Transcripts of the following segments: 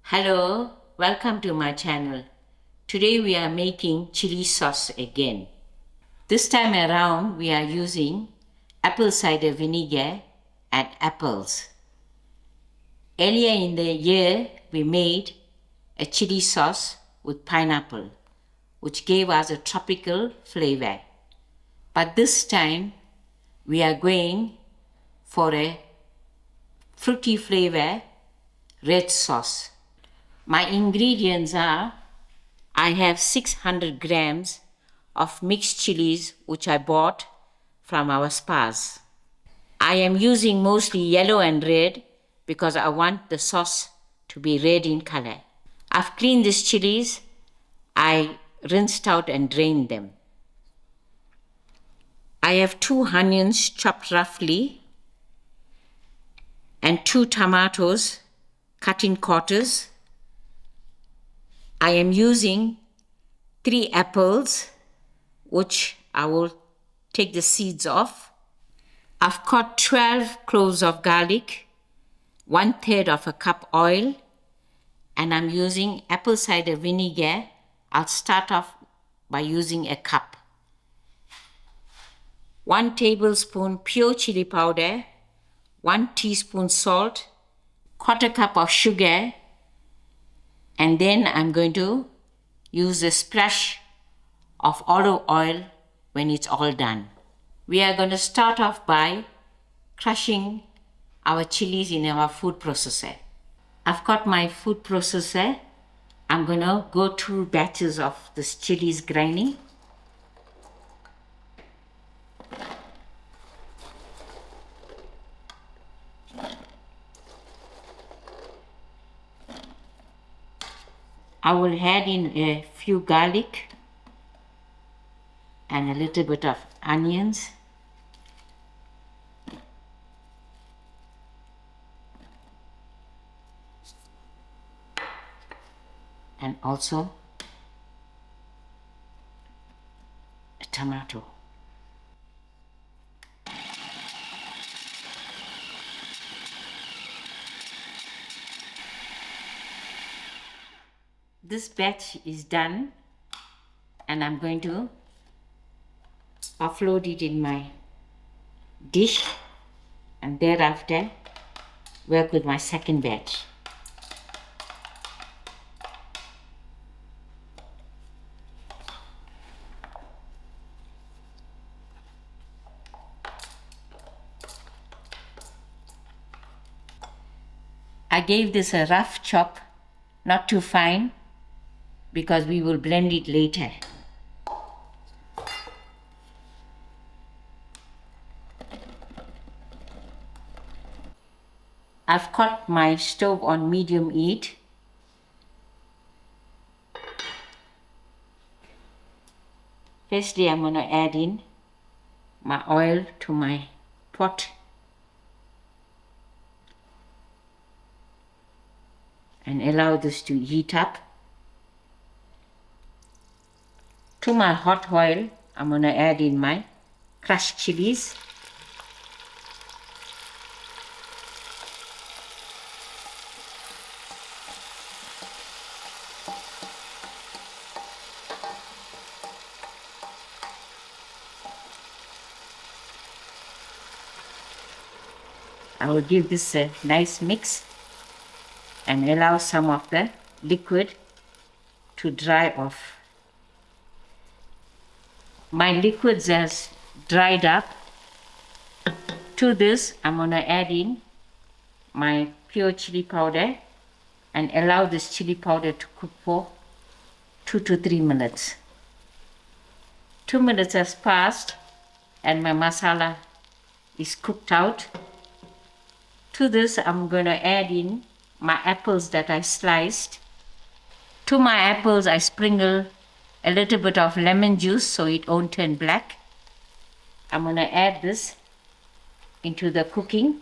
Hello, welcome to my channel. Today we are making chili sauce again. This time around we are using apple cider vinegar and apples. Earlier in the year we made a chili sauce with pineapple, which gave us a tropical flavor. But this time we are going for a fruity flavor red sauce. My ingredients are, I have 600 grams of mixed chilies which I bought from our spas. I am using mostly yellow and red because I want the sauce to be red in color. I've cleaned these chilies. I rinsed out and drained them. I have 2 onions chopped roughly and 2 tomatoes cut in quarters. I am using 3 apples, which I will take the seeds off. I've cut 12 cloves of garlic, 1/3 of a cup oil, and I'm using apple cider vinegar. I'll start off by using a cup. 1 tablespoon pure chili powder, 1 teaspoon salt, 1/4 cup of sugar, and then I'm going to use a splash of olive oil when it's all done. We are going to start off by crushing our chilies in our food processor. I've got my food processor. I'm going to go through batches of this chilies grinding. I will add in a few garlic and a little bit of onions. And also a tomato. This batch is done and I'm going to offload it in my dish and thereafter work with my second batch. I gave this a rough chop, not too fine, because we will blend it later. I've got my stove on medium heat. Firstly, I'm going to add in my oil to my pot and allow this to heat up. To my hot oil, I'm going to add in my crushed chilies. I will give this a nice mix and allow some of the liquid to dry off. My liquids has dried up. To this, I'm going to add in my pure chili powder and allow this chili powder to cook for 2 to 3 minutes. 2 minutes has passed and my masala is cooked out. To this, I'm going to add in my apples that I sliced. To my apples, I sprinkle a little bit of lemon juice so it won't turn black. I'm going to add this into the cooking.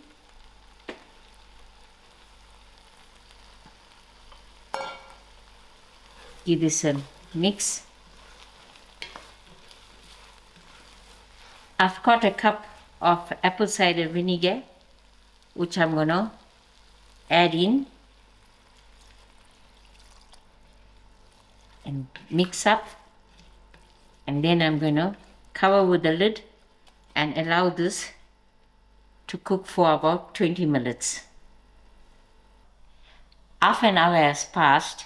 Give this a mix. I've got a cup of apple cider vinegar, which I'm going to add in. and mix up, and then I'm going to cover with the lid and allow this to cook for about 20 minutes. Half an hour has passed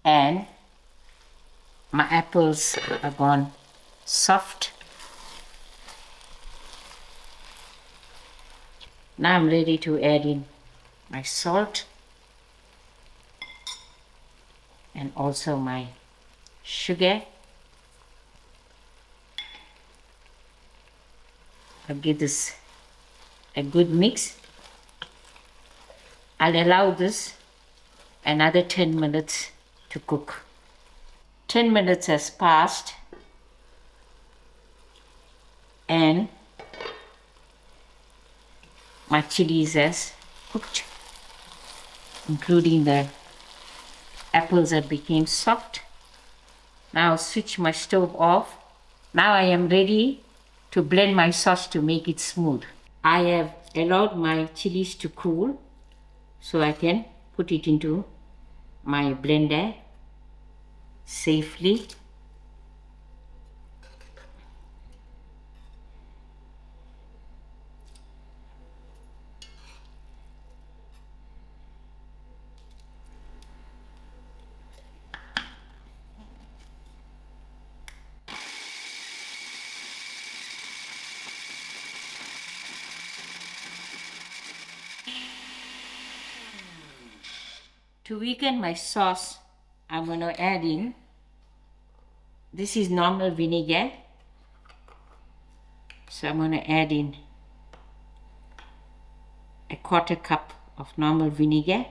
and my apples are gone soft. Now I'm ready to add in my salt and also my sugar. I'll give this a good mix. I'll allow this another 10 minutes to cook. 10 minutes has passed and my chilies has cooked, including the apples that became soft. Now I'll switch my stove off. Now I am ready to blend my sauce to make it smooth. I have allowed my chilies to cool so I can put it into my blender safely. To weaken my sauce, I'm going to add in, this is normal vinegar, so I'm going to add in a 1/4 cup of normal vinegar.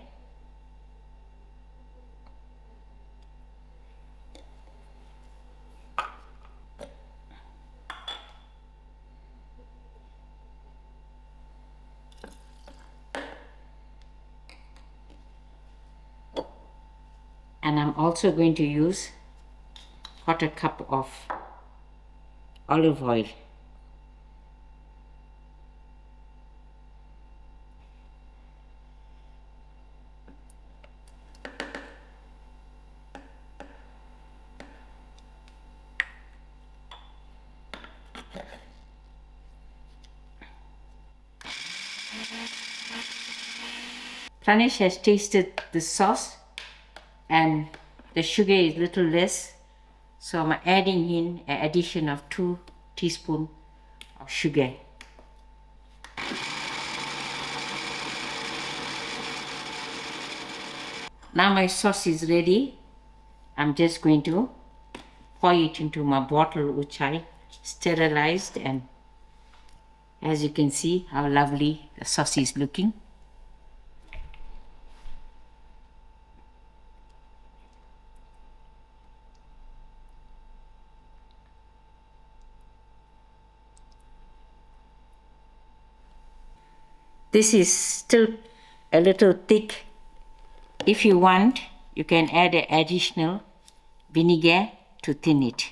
And I'm also going to use 1/4 cup of olive oil. Pranesh has tasted the sauce and the sugar is little less, so I'm adding in an addition of 2 teaspoons of sugar. Now my sauce is ready. I'm just going to pour it into my bottle, which I sterilized, and as you can see how lovely the sauce is looking. This is still a little thick. If you want, you can add an additional vinegar to thin it.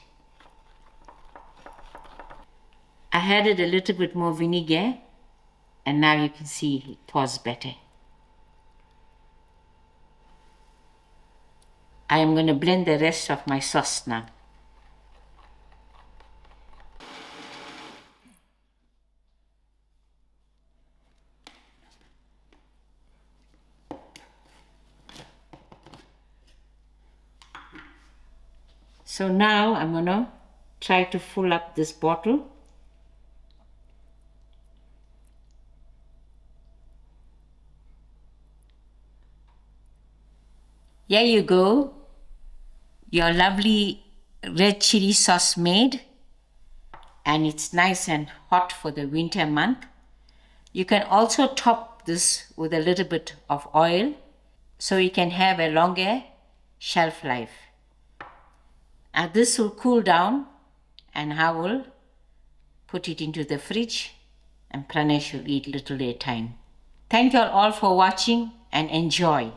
I added a little bit more vinegar and now you can see it pours better. I am going to blend the rest of my sauce now. So now I'm going to try to fill up this bottle. Here you go, your lovely red chili sauce made, and it's nice and hot for the winter month. You can also top this with a little bit of oil so you can have a longer shelf life. And this will cool down and I will put it into the fridge and Pranesh will eat little at a time. Thank you all for watching and enjoy.